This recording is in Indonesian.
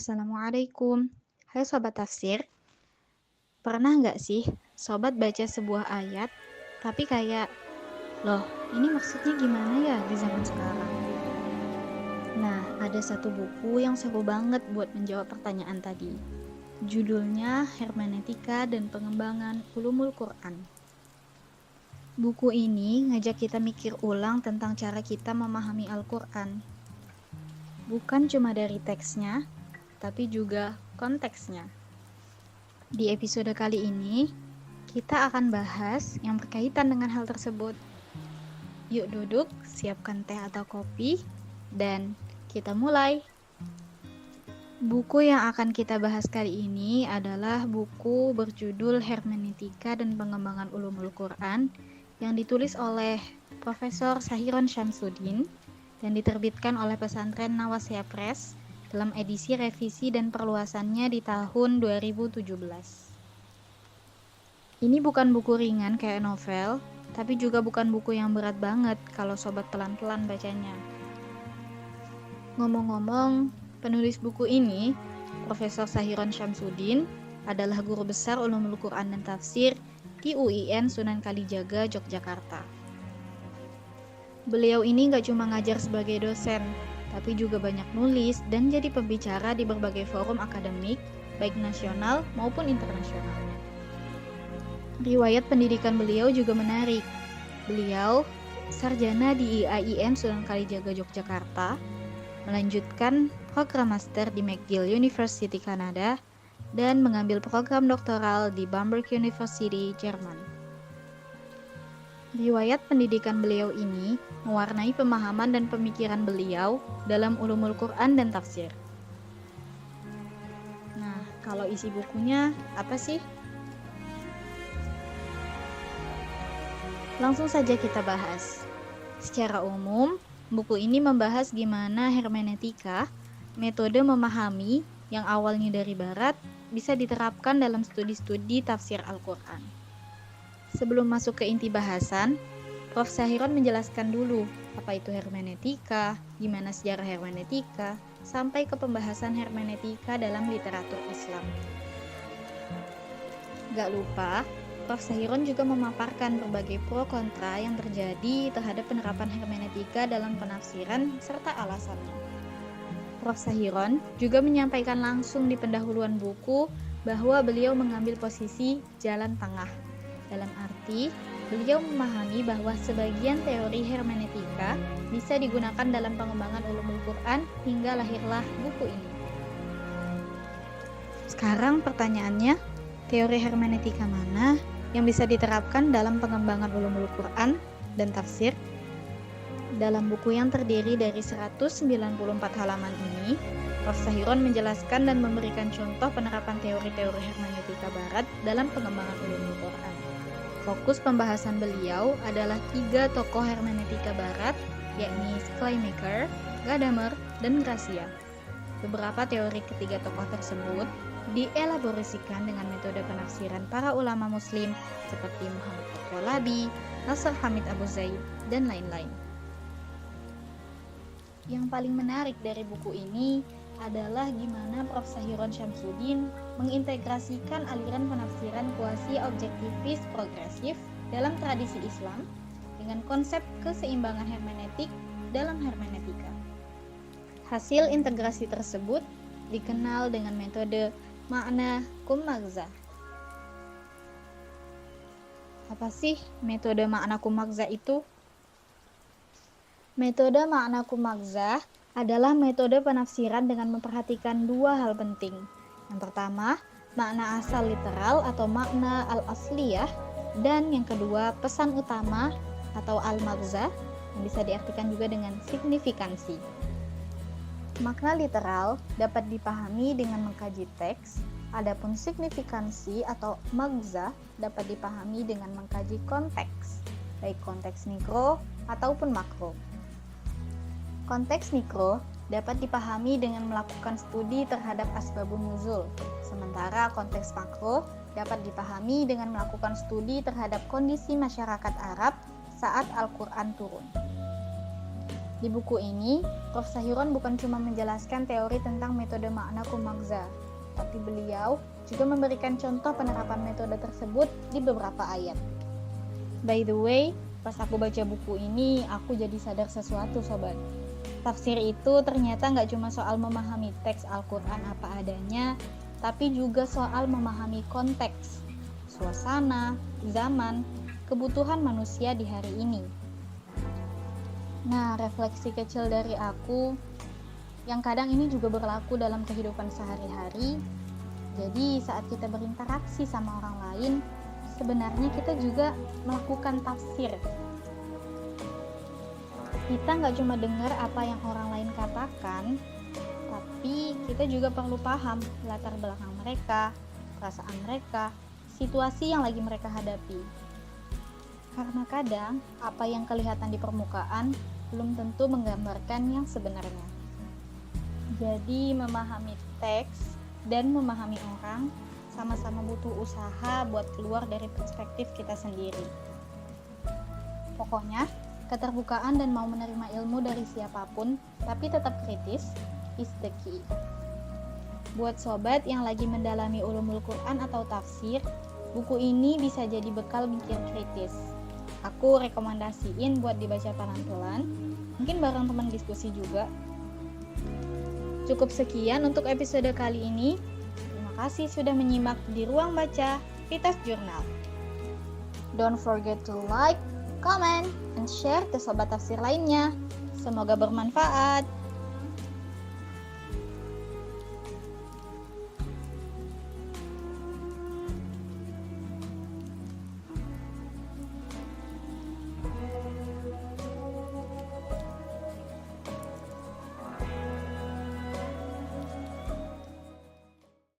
Assalamualaikum. Hai Sobat Tafsir, pernah nggak sih Sobat baca sebuah ayat, tapi kayak, loh ini maksudnya gimana ya di zaman sekarang? Nah, ada satu buku yang seru banget buat menjawab pertanyaan tadi. Judulnya Hermeneutika dan Pengembangan Ulumul Quran. Buku ini ngajak kita mikir ulang tentang cara kita memahami Al-Quran. Bukan cuma dari teksnya, tapi juga konteksnya. Di episode kali ini, kita akan bahas yang berkaitan dengan hal tersebut. Yuk duduk, siapkan teh atau kopi, dan kita mulai. Buku yang akan kita bahas kali ini adalah buku berjudul Hermeneutika dan Pengembangan Ulumul Quran yang ditulis oleh Profesor Sahiron Syamsuddin dan diterbitkan oleh pesantren Nawasya Press dalam edisi revisi dan perluasannya di tahun 2017. Ini bukan buku ringan kayak novel, tapi juga bukan buku yang berat banget kalau sobat pelan-pelan bacanya. Ngomong-ngomong, penulis buku ini, Profesor Sahiron Syamsuddin, adalah guru besar Ulumul Quran dan Tafsir di UIN Sunan Kalijaga, Yogyakarta. Beliau ini gak cuma ngajar sebagai dosen, tapi juga banyak nulis dan jadi pembicara di berbagai forum akademik, baik nasional maupun internasional. Riwayat pendidikan beliau juga menarik. Beliau sarjana di IAIN Sunan Kalijaga Yogyakarta, melanjutkan program master di McGill University Kanada, dan mengambil program doktoral di Bamberg University, Jerman. Riwayat pendidikan beliau ini mewarnai pemahaman dan pemikiran beliau dalam ulumul Quran dan tafsir. Nah, kalau isi bukunya apa sih? Langsung saja kita bahas. Secara umum, buku ini membahas gimana hermeneutika, metode memahami yang awalnya dari barat, bisa diterapkan dalam studi-studi tafsir Al-Quran. Sebelum masuk ke inti bahasan, Prof. Sahiron menjelaskan dulu apa itu hermeneutika, gimana sejarah hermeneutika, sampai ke pembahasan hermeneutika dalam literatur Islam. Gak lupa, Prof. Sahiron juga memaparkan berbagai pro kontra yang terjadi terhadap penerapan hermeneutika dalam penafsiran serta alasannya. Prof. Sahiron juga menyampaikan langsung di pendahuluan buku bahwa beliau mengambil posisi jalan tengah. Dalam arti, beliau memahami bahwa sebagian teori hermeneutika bisa digunakan dalam pengembangan ulumul Quran hingga lahirlah buku ini. Sekarang pertanyaannya, teori hermeneutika mana yang bisa diterapkan dalam pengembangan ulumul Quran dan tafsir? Dalam buku yang terdiri dari 194 halaman ini, Prof. Sahiron menjelaskan dan memberikan contoh penerapan teori-teori hermeneutika barat dalam pengembangan ulumul Quran. Fokus pembahasan beliau adalah 3 tokoh hermeneutika barat, yakni Schleiermacher, Gadamer, dan Gracia. Beberapa teori ketiga tokoh tersebut dielaborasikan dengan metode penafsiran para ulama muslim seperti Muhammad Al-Falabi, Nasr Hamid Abu Zaid, dan lain-lain. Yang paling menarik dari buku ini adalah gimana Prof. Sahiron Syamsuddin mengintegrasikan aliran penafsiran kuasi objektivis progresif dalam tradisi Islam dengan konsep keseimbangan hermeneutik dalam hermeneutika. Hasil integrasi tersebut dikenal dengan metode makna kum magza. Apa sih metode makna kum magza itu? Metode makna kum magza adalah metode penafsiran dengan memperhatikan 2 hal penting. Yang pertama, makna asal literal atau makna al-asliyah, dan yang kedua, pesan utama atau al-magza yang bisa diartikan juga dengan signifikansi. Makna literal dapat dipahami dengan mengkaji teks, adapun signifikansi atau magza dapat dipahami dengan mengkaji konteks, baik konteks mikro ataupun makro. Konteks mikro dapat dipahami dengan melakukan studi terhadap asbabun nuzul, sementara konteks makro dapat dipahami dengan melakukan studi terhadap kondisi masyarakat Arab saat Al-Quran turun. Di buku ini, Prof. Sahiron bukan cuma menjelaskan teori tentang metode makna kumakza, tapi beliau juga memberikan contoh penerapan metode tersebut di beberapa ayat. By the way, pas aku baca buku ini, aku jadi sadar sesuatu, sobat. Tafsir itu ternyata nggak cuma soal memahami teks Al-Quran apa adanya, tapi juga soal memahami konteks, suasana, zaman, kebutuhan manusia di hari ini. Nah, refleksi kecil dari aku, yang kadang ini juga berlaku dalam kehidupan sehari-hari. Jadi saat kita berinteraksi sama orang lain, sebenarnya kita juga melakukan tafsir. Kita nggak cuma dengar apa yang orang lain katakan, tapi kita juga perlu paham latar belakang mereka, perasaan mereka, situasi yang lagi mereka hadapi. Karena kadang apa yang kelihatan di permukaan belum tentu menggambarkan yang sebenarnya. Jadi memahami teks dan memahami orang sama-sama butuh usaha buat keluar dari perspektif kita sendiri. Pokoknya, keterbukaan dan mau menerima ilmu dari siapapun, tapi tetap kritis, is the key. Buat sobat yang lagi mendalami ulumul Quran atau tafsir, buku ini bisa jadi bekal mikir kritis. Aku rekomendasiin buat dibaca pelan-pelan, mungkin bareng teman diskusi juga. Cukup sekian untuk episode kali ini. Terima kasih sudah menyimak di Ruang Baca Vitas Jurnal. Don't forget to like, comment, and share ke sobat tafsir lainnya. Semoga bermanfaat.